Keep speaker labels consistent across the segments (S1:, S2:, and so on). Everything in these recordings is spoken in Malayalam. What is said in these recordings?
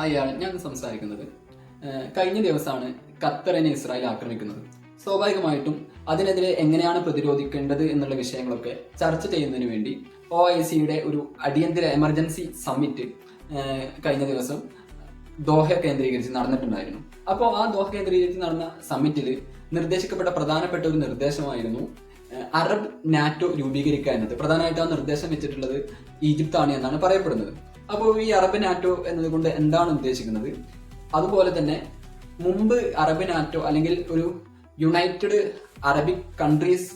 S1: അയാൾ ഞാൻ സംസാരിക്കുന്നത് കഴിഞ്ഞ ദിവസമാണ് ഖത്തറിനെ ഇസ്രായേൽ ആക്രമിക്കുന്നത്. സ്വാഭാവികമായിട്ടും അതിനെതിരെ എങ്ങനെയാണ് പ്രതിരോധിക്കേണ്ടത് എന്നുള്ള വിഷയങ്ങളൊക്കെ ചർച്ച ചെയ്യുന്നതിന് വേണ്ടി OICയുടെ ഒരു അടിയന്തര എമർജൻസി സമ്മിറ്റ് കഴിഞ്ഞ ദിവസം ദോഹ കേന്ദ്രീകരിച്ച് നടന്നിട്ടുണ്ടായിരുന്നു. അപ്പോൾ ആ ദോഹ കേന്ദ്രീകരിച്ച് നടന്ന സമ്മിറ്റിൽ നിർദ്ദേശിക്കപ്പെട്ട പ്രധാനപ്പെട്ട ഒരു നിർദ്ദേശമായിരുന്നു അറബ് നാറ്റോ രൂപീകരിക്കുക എന്നത്. പ്രധാനമായിട്ട് ആ നിർദ്ദേശം വെച്ചിട്ടുള്ളത് ഈജിപ്താണ് എന്നാണ് പറയപ്പെടുന്നത്. അപ്പോൾ ഈ അറബ് നാറ്റോ എന്നതുകൊണ്ട് എന്താണ് ഉദ്ദേശിക്കുന്നത്? അതുപോലെ തന്നെ മുമ്പ് അറബ് നാറ്റോ അല്ലെങ്കിൽ ഒരു യുണൈറ്റഡ് അറബിക് കൺട്രീസ്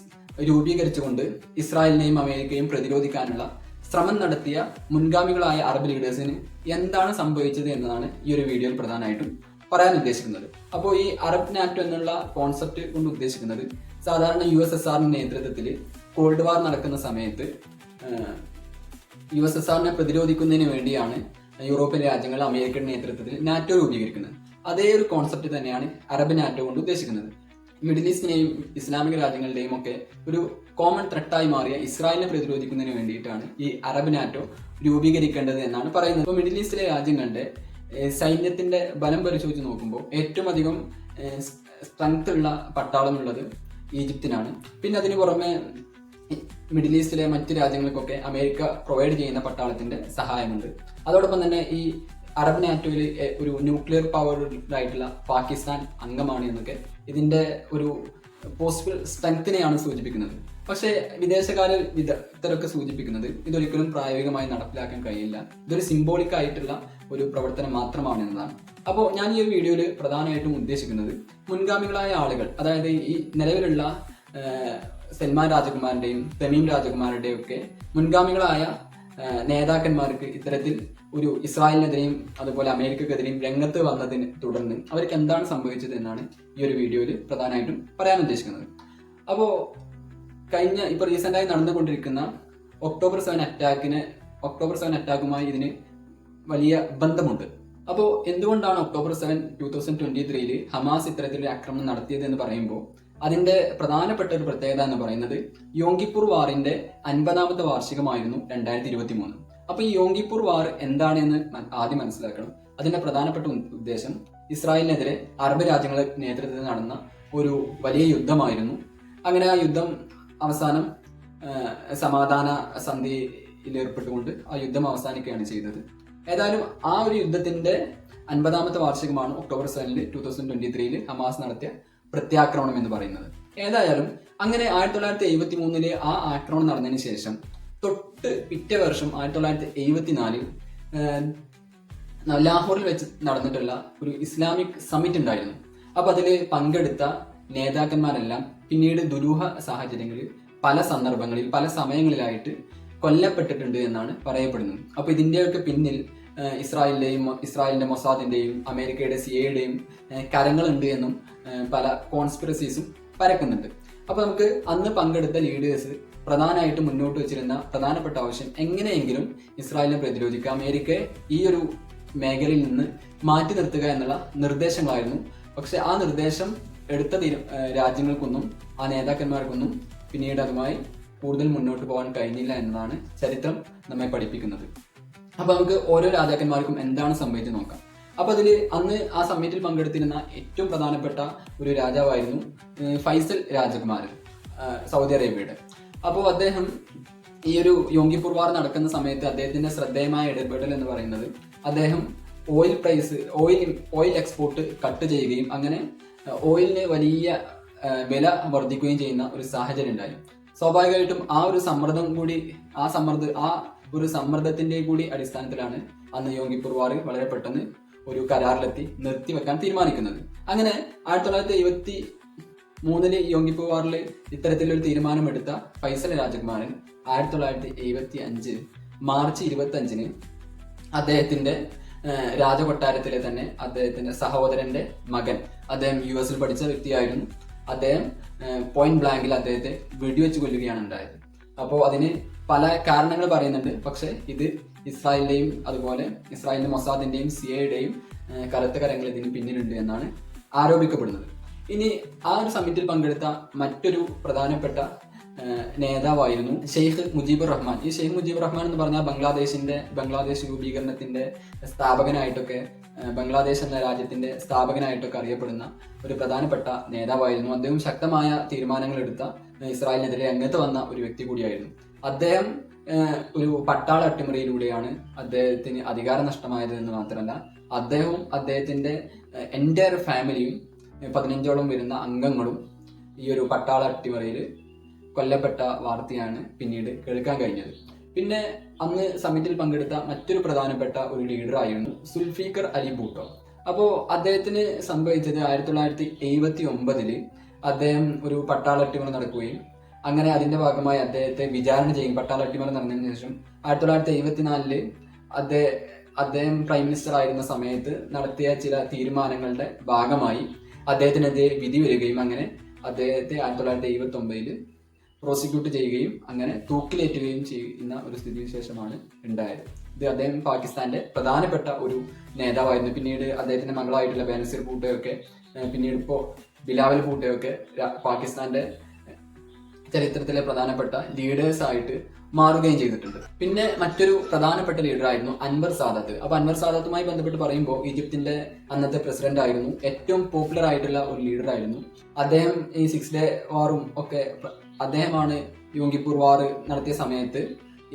S1: രൂപീകരിച്ചുകൊണ്ട് ഇസ്രായേലിനെയും അമേരിക്കയും പ്രതിരോധിക്കാനുള്ള ശ്രമം നടത്തിയ മുൻഗാമികളായ അറബ് ലീഡേഴ്സിന് എന്താണ് സംഭവിച്ചത് എന്നതാണ് ഈ ഒരു വീഡിയോയിൽ പ്രധാനമായിട്ടും പറയാൻ ഉദ്ദേശിക്കുന്നത്. അപ്പോൾ ഈ അറബ് നാറ്റോ എന്നുള്ള കോൺസെപ്റ്റ് കൊണ്ട് ഉദ്ദേശിക്കുന്നത് സാധാരണ USSRന്റെ നേതൃത്വത്തിൽ കോൾഡ് വാർ നടക്കുന്ന സമയത്ത് USSRനെ പ്രതിരോധിക്കുന്നതിന് വേണ്ടിയാണ് യൂറോപ്യൻ രാജ്യങ്ങൾ അമേരിക്കയുടെ നേതൃത്വത്തിൽ നാറ്റോ രൂപീകരിക്കുന്നത്. അതേ ഒരു കോൺസെപ്റ്റ് തന്നെയാണ് അറബ് നാറ്റോ കൊണ്ട് ഉദ്ദേശിക്കുന്നത്. മിഡിൽ ഈസ്റ്റിനെയും ഇസ്ലാമിക രാജ്യങ്ങളുടെയും ഒക്കെ ഒരു കോമൺ ത്രെട്ടായി മാറിയ ഇസ്രായേലിനെ പ്രതിരോധിക്കുന്നതിന് വേണ്ടിയിട്ടാണ് ഈ അറബ് നാറ്റോ രൂപീകരിക്കേണ്ടത് എന്നാണ് പറയുന്നത്. ഇപ്പോൾ മിഡിൽ ഈസ്റ്റിലെ രാജ്യങ്ങളുടെ സൈന്യത്തിന്റെ ബലം പരിശോധിച്ച് നോക്കുമ്പോൾ ഏറ്റവും അധികം സ്ട്രെങ്ത് ഉള്ള പട്ടാളമുള്ളത് ഈജിപ്തിനാണ്. പിന്നെ അതിന് പുറമെ മിഡിൽ ഈസ്റ്റിലെ മറ്റ് രാജ്യങ്ങൾക്കൊക്കെ അമേരിക്ക പ്രൊവൈഡ് ചെയ്യുന്ന പട്ടാളത്തിന്റെ സഹായമുണ്ട്. അതോടൊപ്പം തന്നെ ഈ അറബ് നാറ്റോയിൽ ഒരു ന്യൂക്ലിയർ പവർഡ് ആയിട്ടുള്ള പാകിസ്ഥാൻ അംഗമാണ് എന്നൊക്കെ ഇതിന്റെ ഒരു പോസിബിൾ സ്ട്രെങ്ത്തിനെയാണ് സൂചിപ്പിക്കുന്നത്. പക്ഷേ വിദേശകാല വിദഗ്ധരൊക്കെ സൂചിപ്പിക്കുന്നത് ഇതൊരിക്കലും പ്രായോഗികമായി നടപ്പിലാക്കാൻ കഴിയില്ല, ഇതൊരു സിംബോളിക് ആയിട്ടുള്ള ഒരു പ്രവർത്തനം മാത്രമാണ് എന്നതാണ്. അപ്പോൾ ഞാൻ ഈ ഒരു വീഡിയോയിൽ പ്രധാനമായിട്ടും ഉദ്ദേശിക്കുന്നത് മുൻഗാമികളായ ആളുകൾ, അതായത് ഈ നിലവിലുള്ള സൽമാൻ രാജകുമാരന്റെയും തമീം രാജകുമാരുടെയും ഒക്കെ മുൻഗാമികളായ നേതാക്കന്മാർക്ക് ഇത്തരത്തിൽ ഒരു ഇസ്രായേലിനെതിരെയും അതുപോലെ അമേരിക്കക്കെതിരെയും രംഗത്ത് വന്നതിന് തുടർന്ന് അവർക്ക് എന്താണ് സംഭവിച്ചത് എന്നാണ് ഈ ഒരു വീഡിയോയിൽ പ്രധാനമായിട്ടും പറയാൻ ഉദ്ദേശിക്കുന്നത്. അപ്പോൾ ഇപ്പോൾ റീസെന്റായി നടന്നുകൊണ്ടിരിക്കുന്ന ഒക്ടോബർ 7 അറ്റാക്കുമായി ഇതിന് വലിയ ബന്ധമുണ്ട്. അപ്പോൾ എന്തുകൊണ്ടാണ് ഒക്ടോബർ 7, 2023 ഹമാസ് ഇത്തരത്തിലൊരു ആക്രമണം നടത്തിയത് എന്ന് പറയുമ്പോൾ അതിന്റെ പ്രധാനപ്പെട്ട ഒരു പ്രത്യേകത എന്ന് പറയുന്നത് യോങ്കിപ്പൂർ വാറിന്റെ 50ാമത്തെ വാർഷികമായിരുന്നു 2023. അപ്പൊ ഈ യോങ്കിപ്പൂർ വാർ എന്താണെന്ന് ആദ്യം മനസ്സിലാക്കണം. അതിന്റെ പ്രധാനപ്പെട്ട ഉദ്ദേശം ഇസ്രായേലിനെതിരെ അറബ് രാജ്യങ്ങളുടെ നേതൃത്വത്തിൽ നടന്ന ഒരു വലിയ യുദ്ധമായിരുന്നു. അങ്ങനെ ആ യുദ്ധം അവസാനം സമാധാന സന്ധിയിൽ ഏർപ്പെട്ടുകൊണ്ട് ആ യുദ്ധം അവസാനിക്കുകയാണ് ചെയ്തത്. ഏതായാലും ആ ഒരു യുദ്ധത്തിന്റെ 50ാമത്തെ വാർഷികമാണ് ഒക്ടോബർ 7, 2023 ഹമാസ് നടത്തിയ പ്രത്യാക്രമണം എന്ന് പറയുന്നത്. ഏതായാലും അങ്ങനെ 1973 ആ ആക്രമണം നടന്നതിന് ശേഷം തൊട്ട് പിറ്റേ വർഷം 1974 ലാഹോറിൽ വെച്ച് നടന്നിട്ടുള്ള ഒരു ഇസ്ലാമിക് സമ്മിറ്റ് ഉണ്ടായിരുന്നു. അപ്പൊ അതിൽ പങ്കെടുത്ത നേതാക്കന്മാരെല്ലാം പിന്നീട് ദുരൂഹ സാഹചര്യങ്ങളിൽ പല സന്ദർഭങ്ങളിൽ പല സമയങ്ങളിലായിട്ട് കൊല്ലപ്പെട്ടിട്ടുണ്ട് എന്നാണ് പറയപ്പെടുന്നത്. അപ്പൊ ഇതിന്റെയൊക്കെ പിന്നിൽ ഇസ്രായേലിന്റെ മൊസാദിന്റെയും അമേരിക്കയുടെ CIAയുടെയും കരങ്ങളുണ്ട് എന്നും പല കോൺസ്പിറസീസും പരക്കുന്നുണ്ട്. അപ്പൊ നമുക്ക് അന്ന് പങ്കെടുത്ത ലീഡേഴ്സ് പ്രധാനമായിട്ട് മുന്നോട്ട് വെച്ചിരുന്ന പ്രധാനപ്പെട്ട ആവശ്യം എങ്ങനെയെങ്കിലും ഇസ്രായേലിനെ പ്രതിരോധിക്കുക, അമേരിക്കയെ ഈ ഒരു മേഖലയിൽ നിന്ന് മാറ്റി നിർത്തുക എന്നുള്ള നിർദ്ദേശങ്ങളായിരുന്നു. പക്ഷെ ആ നിർദ്ദേശം എടുത്ത രാജ്യങ്ങൾക്കൊന്നും ആ നേതാക്കന്മാർക്കൊന്നും പിന്നീട് അതുമായി കൂടുതൽ മുന്നോട്ട് പോകാൻ കഴിഞ്ഞില്ല എന്നതാണ് ചരിത്രം നമ്മെ പഠിപ്പിക്കുന്നത്. അപ്പൊ നമുക്ക് ഓരോ രാജാക്കന്മാർക്കും എന്താണ് സംഭവിച്ചത് നോക്കാം. അപ്പൊ അതില് അന്ന് ആ സമ്മിറ്റിൽ പങ്കെടുത്തിരുന്ന ഏറ്റവും പ്രധാനപ്പെട്ട ഒരു രാജാവായിരുന്നു ഫൈസൽ രാജകുമാരൻ, സൗദി അറേബ്യയുടെ. അപ്പോൾ അദ്ദേഹം ഈ ഒരു യോങ്കിപ്പൂർ വാർ നടക്കുന്ന സമയത്ത് അദ്ദേഹത്തിന്റെ ശ്രദ്ധേയമായ ഇടപെടൽ എന്ന് പറയുന്നത് അദ്ദേഹം ഓയിൽ എക്സ്പോർട്ട് കട്ട് ചെയ്യുകയും അങ്ങനെ ഓയിലിന് വലിയ വില വർദ്ധിക്കുകയും ചെയ്യുന്ന ഒരു സാഹചര്യം ഉണ്ടായി. സ്വാഭാവികമായിട്ടും ആ ഒരു സമ്മർദ്ദത്തിന്റെ കൂടി അടിസ്ഥാനത്തിലാണ് അന്ന് യോങ്കിപ്പൂർ വാർ വളരെ പെട്ടെന്ന് ഒരു കരാറിലെത്തി നിർത്തിവെക്കാൻ തീരുമാനിക്കുന്നത്. അങ്ങനെ 1973 യോങ്കിപ്പൂർ വാറിൽ ഇത്തരത്തിലൊരു തീരുമാനമെടുത്ത ഫൈസൽ രാജകുമാരൻ 1975 മാർച്ച് 25 അദ്ദേഹത്തിന്റെ രാജകൊട്ടാരത്തിലെ തന്നെ അദ്ദേഹത്തിന്റെ സഹോദരന്റെ മകൻ, അദ്ദേഹം US പഠിച്ച വ്യക്തിയായിരുന്നു, അദ്ദേഹം പോയിന്റ് ബ്ലാങ്കിൽ അദ്ദേഹത്തെ വെടിവെച്ച് കൊല്ലുകയാണ് ഉണ്ടായത്. അപ്പോൾ അതിന് പല കാരണങ്ങൾ പറയുന്നുണ്ട്. പക്ഷെ ഇത് ഇസ്രായേലിന്റെയും അതുപോലെ ഇസ്രായേലിന്റെ മൊസാദിന്റെയും CIAയുടെയും കറുത്ത കരങ്ങൾ ഇതിന് പിന്നിലുണ്ട് എന്നാണ് ആരോപിക്കപ്പെടുന്നത്. ഇനി ആ ഒരു സമ്മിറ്റിൽ പങ്കെടുത്ത മറ്റൊരു പ്രധാനപ്പെട്ട നേതാവായിരുന്നു ഷെയ്ഖ് മുജീബുർ റഹ്മാൻ. ഈ ഷെയ്ഖ് മുജീബുർ റഹ്മാൻ എന്ന് പറഞ്ഞാൽ ബംഗ്ലാദേശ് രൂപീകരണത്തിന്റെ സ്ഥാപകനായിട്ടൊക്കെ ബംഗ്ലാദേശ് എന്ന രാജ്യത്തിന്റെ സ്ഥാപകനായിട്ടൊക്കെ അറിയപ്പെടുന്ന ഒരു പ്രധാനപ്പെട്ട നേതാവായിരുന്നു. അദ്ദേഹം ശക്തമായ തീരുമാനങ്ങൾ എടുത്ത ഇസ്രായേലിനെതിരെ രംഗത്ത് വന്ന ഒരു വ്യക്തി കൂടിയായിരുന്നു. അദ്ദേഹം ഒരു പട്ടാള അട്ടിമറിയിലൂടെയാണ് അദ്ദേഹത്തിന് അധികാരം നഷ്ടമായത് എന്ന് മാത്രമല്ല, അദ്ദേഹവും അദ്ദേഹത്തിന്റെ എൻ്റയർ ഫാമിലിയും 15ഓളം വരുന്ന അംഗങ്ങളും ഈ ഒരു പട്ടാള അട്ടിമറിയിൽ കൊല്ലപ്പെട്ട വാർത്തയാണ് പിന്നീട് കേൾക്കാൻ കഴിഞ്ഞത്. പിന്നെ അന്ന് സമ്മിറ്റിൽ പങ്കെടുത്ത മറ്റൊരു പ്രധാനപ്പെട്ട ഒരു ലീഡറായിരുന്നു സുൽഫീഖർ അലി ഭൂട്ടോ. അപ്പോൾ അദ്ദേഹത്തിന് സംഭവിച്ചത് 1979 അദ്ദേഹം ഒരു പട്ടാള അട്ടിമറി നടക്കുകയും അങ്ങനെ അതിന്റെ ഭാഗമായി അദ്ദേഹത്തെ വിചാരണ ചെയ്യും. പട്ടാള അട്ടിമറി നടന്നതിന് ശേഷം 1974 അദ്ദേഹം പ്രൈം മിനിസ്റ്റർ ആയിരുന്ന സമയത്ത് നടത്തിയ ചില തീരുമാനങ്ങളുടെ ഭാഗമായി അദ്ദേഹത്തിനെതിരെ വിധി വരികയും അങ്ങനെ അദ്ദേഹത്തെ 1979 പ്രോസിക്യൂട്ട് ചെയ്യുകയും അങ്ങനെ തൂക്കിലേറ്റുകയും ചെയ്യുന്ന ഒരു സ്ഥിതിവിശേഷമാണ് ഉണ്ടായത്. ഇത് അദ്ദേഹം പാകിസ്ഥാന്റെ പ്രധാനപ്പെട്ട ഒരു നേതാവായിരുന്നു. പിന്നീട് അദ്ദേഹത്തിന്റെ മകളായിട്ടുള്ള ബേനസീർ ഭൂട്ടോയൊക്കെ പിന്നീട് ഇപ്പോൾ ബിലാവൽ ഭൂട്ടോയൊക്കെ പാകിസ്ഥാന്റെ ചരിത്രത്തിലെ പ്രധാനപ്പെട്ട ലീഡേഴ്സ് ആയിട്ട് മാറുകയും ചെയ്തിട്ടുണ്ട്. പിന്നെ മറ്റൊരു പ്രധാനപ്പെട്ട ലീഡറായിരുന്നു അൻവർ സാദത്ത്. അപ്പൊ അൻവർ സാദത്തുമായി ബന്ധപ്പെട്ട് പറയുമ്പോൾ ഈജിപ്തിന്റെ അന്നത്തെ പ്രസിഡന്റ് ആയിരുന്നു, ഏറ്റവും പോപ്പുലർ ആയിട്ടുള്ള ഒരു ലീഡറായിരുന്നു അദ്ദേഹം. ഈ 6 ഡേ വാറും ഒക്കെ അദ്ദേഹമാണ് യോങ്കിപ്പൂർ വാർ നടത്തിയ സമയത്ത്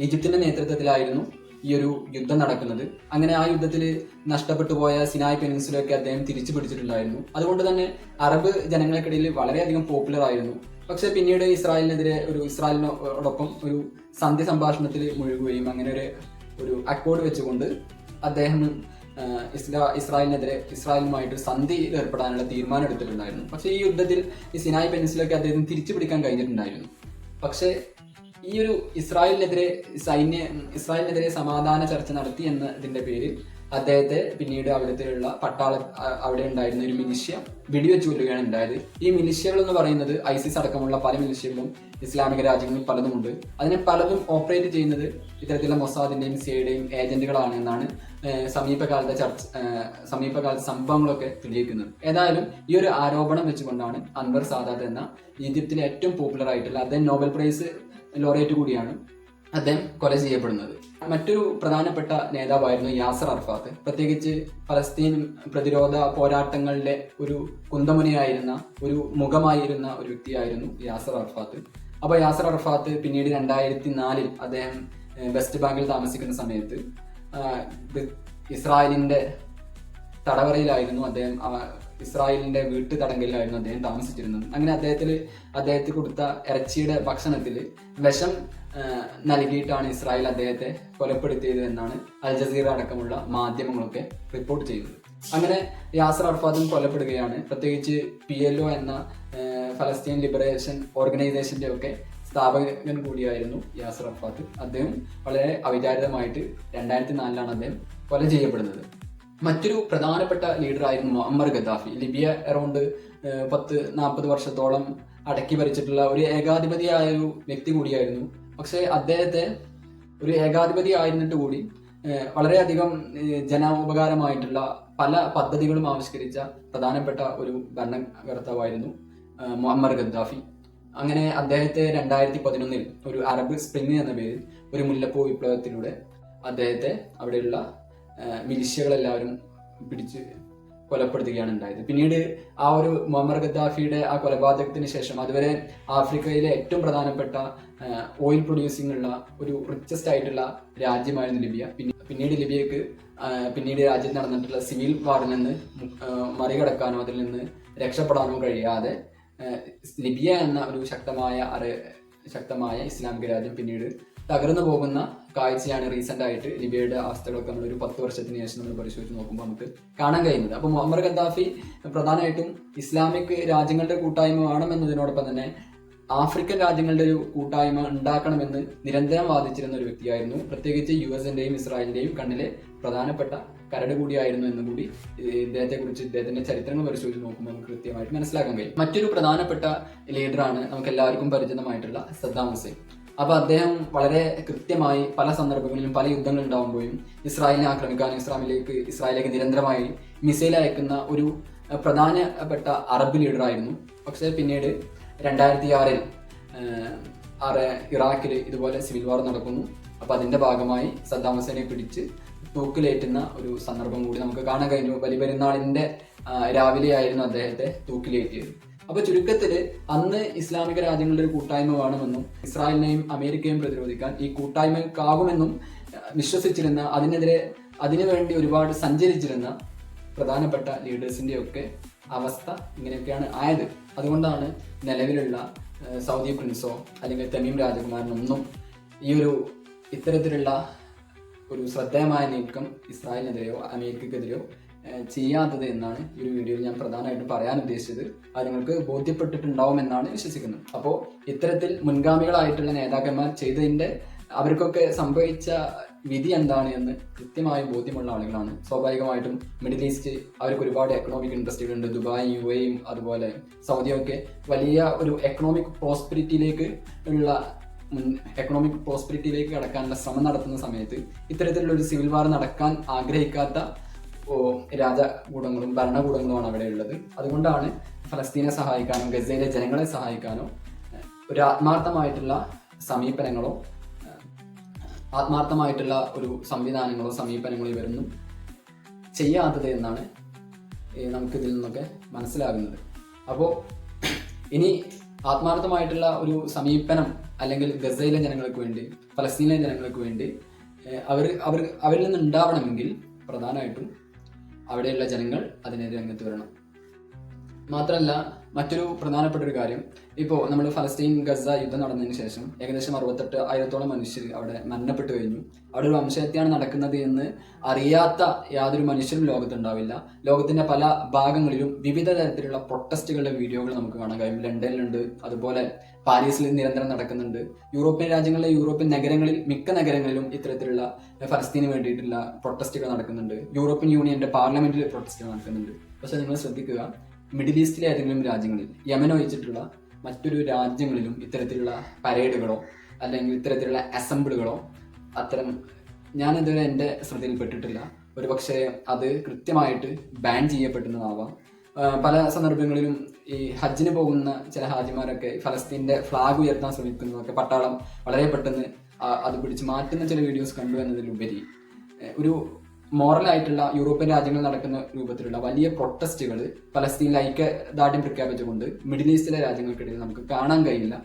S1: ഈജിപ്തിന്റെ നേതൃത്വത്തിലായിരുന്നു ഈ ഒരു യുദ്ധം നടക്കുന്നത്. അങ്ങനെ ആ യുദ്ധത്തിൽ നഷ്ടപ്പെട്ടു പോയ സിനായ് പെനിൻസുലൊക്കെ അദ്ദേഹം തിരിച്ചു പിടിച്ചിട്ടുണ്ടായിരുന്നു. അതുകൊണ്ട് തന്നെ അറബ് ജനങ്ങൾക്കിടയിൽ വളരെയധികം പോപ്പുലർ ആയിരുന്നു. പക്ഷെ പിന്നീട് ഇസ്രായേലിനോടൊപ്പം ഒരു സന്ധി സംഭാഷണത്തിൽ മുഴുകുകയും അങ്ങനെ ഒരു അക്കോർഡ് വെച്ചുകൊണ്ട് അദ്ദേഹം ഇസ്രായേലുമായിട്ട് സന്ധിയിൽ ഏർപ്പെടാനുള്ള തീരുമാനം എടുത്തിട്ടുണ്ടായിരുന്നു. പക്ഷെ ഈ യുദ്ധത്തിൽ ഈ സിനായ് പെനിൻസുലൊക്കെ അദ്ദേഹത്തിന് തിരിച്ചു പിടിക്കാൻ കഴിഞ്ഞിട്ടുണ്ടായിരുന്നു. പക്ഷെ ഈ ഒരു ഇസ്രായേലിനെതിരെ സമാധാന ചർച്ച നടത്തി എന്നതിന്റെ പേരിൽ അദ്ദേഹത്തെ പിന്നീട് അവിടെ ഉണ്ടായിരുന്ന ഒരു മിലിഷ്യ വെടിവെച്ചു കൊല്ലുകയാണ് ഉണ്ടായത്. ഈ മിലിഷ്യകൾ എന്ന് പറയുന്നത് ഐസിസ് അടക്കമുള്ള പല മിലിഷ്യകളും ഇസ്ലാമിക രാജ്യങ്ങളിൽ പലതുമുണ്ട്. അതിനെ പലതും ഓപ്പറേറ്റ് ചെയ്യുന്നത് ഇത്തരത്തിലുള്ള മൊസാദിന്റെയും സിഐയുടെയും ഏജന്റുകളാണ് എന്നാണ് സമീപകാലത്തെ സംഭവങ്ങളൊക്കെ തെളിയിക്കുന്നത്. ഏതായാലും ഈ ഒരു ആരോപണം വെച്ചുകൊണ്ടാണ് അൻവർ സാദാത്ത് എന്ന ഈജിപ്തിലെ ഏറ്റവും പോപ്പുലർ ആയിട്ടുള്ള, അദ്ദേഹം നോബൽ പ്രൈസ് ലോറേറ്റ് കൂടിയാണ്, അദ്ദേഹം കൊല ചെയ്യപ്പെടുന്നത്. മറ്റൊരു പ്രധാനപ്പെട്ട നേതാവായിരുന്നു യാസർ അറഫാത്ത്. പ്രത്യേകിച്ച് പലസ്തീൻ പ്രതിരോധ പോരാട്ടങ്ങളുടെ ഒരു കുന്തമുനയായിരുന്ന, ഒരു മുഖമായിരുന്ന ഒരു വ്യക്തിയായിരുന്നു യാസർ അറഫാത്ത്. അപ്പോൾ യാസർ അറഫാത്ത് പിന്നീട് 2004 അദ്ദേഹം വെസ്റ്റ് ബാങ്കിൽ താമസിക്കുന്ന സമയത്ത് ഇസ്രായേലിന്റെ തടവറയിലായിരുന്നു അദ്ദേഹം, ഇസ്രായേലിന്റെ വീട്ടു തടങ്കലിലായിരുന്നു അദ്ദേഹം താമസിച്ചിരുന്നത്. അങ്ങനെ അദ്ദേഹത്തിന് കൊടുത്ത ഇറച്ചിയുടെ ഭക്ഷണത്തിൽ വിഷം നൽകിയിട്ടാണ് ഇസ്രായേൽ അദ്ദേഹത്തെ കൊലപ്പെടുത്തിയത് എന്നാണ് അൽ ജസീറ അടക്കമുള്ള മാധ്യമങ്ങളൊക്കെ റിപ്പോർട്ട് ചെയ്യുന്നത്. അങ്ങനെ യാസർ അറഫാത്തും കൊല്ലപ്പെടുകയാണ്. പ്രത്യേകിച്ച് PLO എന്ന ഫലസ്തീൻ ലിബറേഷൻ ഓർഗനൈസേഷന്റെ ഒക്കെ സ്ഥാപകൻ കൂടിയായിരുന്നു യാസർ അറഫാത്ത്. അദ്ദേഹം വളരെ അവിചാരിതമായിട്ട് 2004 അദ്ദേഹം കൊല ചെയ്യപ്പെടുന്നത്. മറ്റൊരു പ്രധാനപ്പെട്ട ലീഡറായിരുന്നു മുഅമ്മർ ഗദ്ദാഫി. ലിബിയ അറൗണ്ട് 40 വർഷത്തോളം അടക്കി ഭരിച്ചിട്ടുള്ള ഒരു ഏകാധിപതിയായ ഒരു വ്യക്തി കൂടിയായിരുന്നു. പക്ഷെ അദ്ദേഹത്തെ ഒരു ഏകാധിപതി ആയിരുന്നിട്ട് കൂടി വളരെയധികം ജനോപകാരമായിട്ടുള്ള പല പദ്ധതികളും ആവിഷ്കരിച്ച പ്രധാനപ്പെട്ട ഒരു ഭരണകർത്താവായിരുന്നു മുഅമ്മർ ഗദ്ദാഫി. അങ്ങനെ അദ്ദേഹത്തെ 2011 ഒരു അറബ് സ്പ്രിംഗ് എന്ന പേരിൽ ഒരു മുല്ലപ്പൂ വിപ്ലവത്തിലൂടെ അദ്ദേഹത്തെ അവിടെയുള്ള മിലിഷ്യകളെല്ലാവരും പിടിച്ച് കൊലപ്പെടുത്തുകയാണ് ഉണ്ടായത്. പിന്നീട് ആ ഒരു മുഅമ്മർ ഗദ്ദാഫിയുടെ ആ കൊലപാതകത്തിന് ശേഷം അതുവരെ ആഫ്രിക്കയിലെ ഏറ്റവും പ്രധാനപ്പെട്ട ഓയിൽ പ്രൊഡ്യൂസിംഗ് ഉള്ള ഒരു റിച്ചസ്റ്റ് ആയിട്ടുള്ള രാജ്യമായിരുന്നു ലിബിയ. പിന്നീട് ലിബിയക്ക് രാജ്യത്ത് നടന്നിട്ടുള്ള സിവിൽ വാറിൽ നിന്ന് മറികടക്കാനോ അതിൽ നിന്ന് രക്ഷപ്പെടാനോ കഴിയാതെ ലിബിയ എന്ന ഒരു ശക്തമായ ഇസ്ലാമിക രാജ്യം പിന്നീട് തകർന്നു പോകുന്ന കാഴ്ചയാണ് റീസെന്റ് ആയിട്ട് ലിബിയയുടെ അവസ്ഥകളൊക്കെ നമ്മൾ ഒരു 10 വർഷത്തിന് ശേഷം നമ്മൾ പരിശോധിച്ച് നോക്കുമ്പോൾ നമുക്ക് കാണാൻ കഴിയുന്നത്. അപ്പോൾ മുഅമ്മർ ഗദ്ദാഫി പ്രധാനമായിട്ടും ഇസ്ലാമിക് രാജ്യങ്ങളുടെ കൂട്ടായ്മ വേണമെന്നതിനോടൊപ്പം തന്നെ ആഫ്രിക്കൻ രാജ്യങ്ങളുടെ ഒരു കൂട്ടായ്മ ഉണ്ടാക്കണമെന്ന് നിരന്തരം വാദിച്ചിരുന്ന ഒരു വ്യക്തിയായിരുന്നു. പ്രത്യേകിച്ച് US-ന്റെയും ഇസ്രായേലിന്റെയും കണ്ണിലെ പ്രധാനപ്പെട്ട കരട് കൂടിയായിരുന്നു എന്നും കൂടി ഇദ്ദേഹത്തിന്റെ ചരിത്രങ്ങൾ പരിശോധിച്ച് നോക്കുമ്പോൾ നമുക്ക് കൃത്യമായിട്ട് മനസ്സിലാക്കാൻ കഴിയും. മറ്റൊരു പ്രധാനപ്പെട്ട ലീഡറാണ് നമുക്ക് എല്ലാവർക്കും പരിചിതമായിട്ടുള്ള സദ്ദാം ഹുസൈൻ. അപ്പൊ അദ്ദേഹം വളരെ കൃത്യമായി പല സന്ദർഭങ്ങളിലും പല യുദ്ധങ്ങൾ ഉണ്ടാവുമ്പോഴും ഇസ്രായേലിനെ ആക്രമിക്കാനും ഇസ്രായേലിലേക്ക് നിരന്തരമായി മിസൈൽ അയക്കുന്ന ഒരു പ്രധാനപ്പെട്ട അറബ് ലീഡറായിരുന്നു. പക്ഷെ പിന്നീട് 2006 ഇറാഖിൽ ഇതുപോലെ സിവിൽ വാർ നടക്കുന്നു. അപ്പൊ അതിന്റെ ഭാഗമായി സദ്ദാം ഹുസൈനെ പിടിച്ച് തൂക്കിലേറ്റുന്ന ഒരു സന്ദർഭം കൂടി നമുക്ക് കാണാൻ കഴിഞ്ഞു. ബലിപെരുന്നാളിന്റെ രാവിലെ ആയിരുന്നു അദ്ദേഹത്തെ തൂക്കിലേറ്റിയത്. അപ്പൊ ചുരുക്കത്തില് അന്ന് ഇസ്ലാമിക രാജ്യങ്ങളുടെ ഒരു കൂട്ടായ്മ വേണമെന്നും ഇസ്രായേലിനെയും അമേരിക്കയും പ്രതിരോധിക്കാൻ ഈ കൂട്ടായ്മക്കാകുമെന്നും വിശ്വസിച്ചിരുന്ന, അതിനുവേണ്ടി ഒരുപാട് സഞ്ചരിച്ചിരുന്ന പ്രധാനപ്പെട്ട ലീഡേഴ്സിന്റെ ഒക്കെ അവസ്ഥ ഇങ്ങനെയൊക്കെയാണ് ആയത്. അതുകൊണ്ടാണ് നിലവിലുള്ള സൗദി പ്രിൻസോ അല്ലെങ്കിൽ തമീം രാജകുമാരനൊന്നും ഇത്തരത്തിലുള്ള ഒരു ശ്രദ്ധേയമായ നീക്കം ഇസ്രായേലിനെതിരെയോ അമേരിക്കക്കെതിരെയോ ചെയ്യാത്തത് എന്നാണ് ഈ ഒരു വീഡിയോയിൽ ഞാൻ പ്രധാനമായിട്ടും പറയാൻ ഉദ്ദേശിച്ചത്. അത് നിങ്ങൾക്ക് ബോധ്യപ്പെട്ടിട്ടുണ്ടാവുമെന്നാണ് വിശ്വസിക്കുന്നത്. അപ്പോൾ ഇത്തരത്തിൽ മുൻഗാമികളായിട്ടുള്ള നേതാക്കന്മാർ ചെയ്തതിന്റെ അവർക്കൊക്കെ സംഭവിച്ച വിധി എന്താണ് എന്ന് കൃത്യമായി ബോധ്യമുള്ള ആളുകളാണ്. സ്വാഭാവികമായിട്ടും മിഡിൽ ഈസ്റ്റ് അവർക്ക് ഒരുപാട് എക്കണോമിക് ഇൻട്രസ്റ്റുകളുണ്ട്. ദുബായ്, UAE അതുപോലെ സൗദിയൊക്കെ വലിയ ഒരു എക്കണോമിക് പ്രോസ്പെരിറ്റിയിലേക്ക് കടക്കാനുള്ള ശ്രമം നടത്തുന്ന സമയത്ത് ഇത്തരത്തിലുള്ള ഒരു സിവിൽ വാർ നടക്കാൻ ആഗ്രഹിക്കാത്ത രാജകൂടങ്ങളും ഭരണകൂടങ്ങളുമാണ് അവിടെ ഉള്ളത്. അതുകൊണ്ടാണ് ഫലസ്തീനെ സഹായിക്കാനോ ഗസയിലെ ജനങ്ങളെ സഹായിക്കാനോ ഒരു ആത്മാർത്ഥമായിട്ടുള്ള സമീപനങ്ങളോ ഒരു സംവിധാനങ്ങളോ സമീപനങ്ങളോ ഇവരൊന്നും ചെയ്യാത്തത് എന്നാണ് നമുക്കിതിൽ നിന്നൊക്കെ മനസ്സിലാകുന്നത്. അപ്പോൾ ഇനി ആത്മാർത്ഥമായിട്ടുള്ള ഒരു സമീപനം അല്ലെങ്കിൽ ഗസയിലെ ജനങ്ങൾക്ക് വേണ്ടി, ഫലസ്തീനിലെ ജനങ്ങൾക്ക് വേണ്ടി അവരിൽ നിന്ന് ഉണ്ടാവണമെങ്കിൽ പ്രധാനമായിട്ടും അവിടെയുള്ള ജനങ്ങൾ അതിനെതിരെ രംഗത്ത് വരണം. മാത്രമല്ല മറ്റൊരു പ്രധാനപ്പെട്ട ഒരു കാര്യം, ഇപ്പോൾ നമ്മൾ ഫലസ്തീൻ ഗസ യുദ്ധം നടന്നതിന് ശേഷം ഏകദേശം 68,000 മനുഷ്യർ അവിടെ മരണപ്പെട്ടു കഴിഞ്ഞു. അവിടെ ഒരു വംശഹത്യയാണ് നടക്കുന്നത് എന്ന് അറിയാത്ത യാതൊരു മനുഷ്യരും ലോകത്തുണ്ടാവില്ല. ലോകത്തിന്റെ പല ഭാഗങ്ങളിലും വിവിധ തരത്തിലുള്ള പ്രൊട്ടസ്റ്റുകളുടെ വീഡിയോകൾ നമുക്ക് കാണാൻ കഴിയും. ലണ്ടനിലുണ്ട്, അതുപോലെ പാരീസിൽ നിരന്തരം നടക്കുന്നുണ്ട്. യൂറോപ്യൻ നഗരങ്ങളിൽ മിക്ക നഗരങ്ങളിലും ഇത്തരത്തിലുള്ള ഫലസ്തീന് വേണ്ടിയിട്ടുള്ള പ്രൊട്ടസ്റ്റുകൾ നടക്കുന്നുണ്ട്. യൂറോപ്യൻ യൂണിയന്റെ പാർലമെന്റിൽ പ്രൊട്ടസ്റ്റുകൾ നടക്കുന്നുണ്ട്. പക്ഷെ നിങ്ങൾ ശ്രദ്ധിക്കുക, മിഡിൽ ഈസ്റ്റിലെ ഏതെങ്കിലും രാജ്യങ്ങളിൽ, യമൻ ഒഴിച്ചിട്ടുള്ള മറ്റൊരു രാജ്യങ്ങളിലും ഇത്തരത്തിലുള്ള പരേഡുകളോ അല്ലെങ്കിൽ ഇത്തരത്തിലുള്ള അസംബ്ലികളോ ഞാനിതുവരെ എൻ്റെ ശ്രദ്ധയിൽപ്പെട്ടിട്ടില്ല. ഒരുപക്ഷെ അത് കൃത്യമായിട്ട് ബാൻ ചെയ്യപ്പെടുന്നതാവാം. പല സന്ദർഭങ്ങളിലും ഈ ഹജ്ജിന് പോകുന്ന ചില ഹാജിമാരൊക്കെ ഫലസ്തീൻ്റെ ഫ്ലാഗ് ഉയർത്താൻ ശ്രമിക്കുന്നതൊക്കെ പട്ടാളം വളരെ പെട്ടെന്ന് അത് പിടിച്ച് മാറ്റുന്ന ചില വീഡിയോസ് കണ്ടു എന്നതിലുപരി ഒരു മോറലായിട്ടുള്ള യൂറോപ്യൻ രാജ്യങ്ങളിൽ നടക്കുന്ന രൂപത്തിലുള്ള വലിയ പ്രൊട്ടസ്റ്റുകൾ ഫലസ്തീനിൽ ഐക്യദാർഢ്യം പ്രഖ്യാപിച്ചുകൊണ്ട് മിഡിൽ ഈസ്റ്റിലെ രാജ്യങ്ങൾക്കിടയിൽ നമുക്ക് കാണാൻ കഴിയില്ല.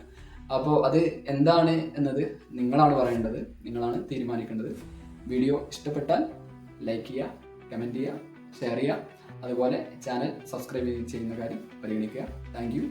S1: അപ്പോൾ അത് എന്താണ് എന്നത് നിങ്ങളാണ് പറയേണ്ടത്, നിങ്ങളാണ് തീരുമാനിക്കേണ്ടത്. വീഡിയോ ഇഷ്ടപ്പെട്ടാൽ ലൈക്ക് ചെയ്യുക, കമൻറ്റ് ചെയ്യുക, ഷെയർ ചെയ്യുക, അതുപോലെ ചാനൽ സബ്സ്ക്രൈബ് ചെയ്യുന്ന കാര്യം പരിഗണിക്കുക. Thank you.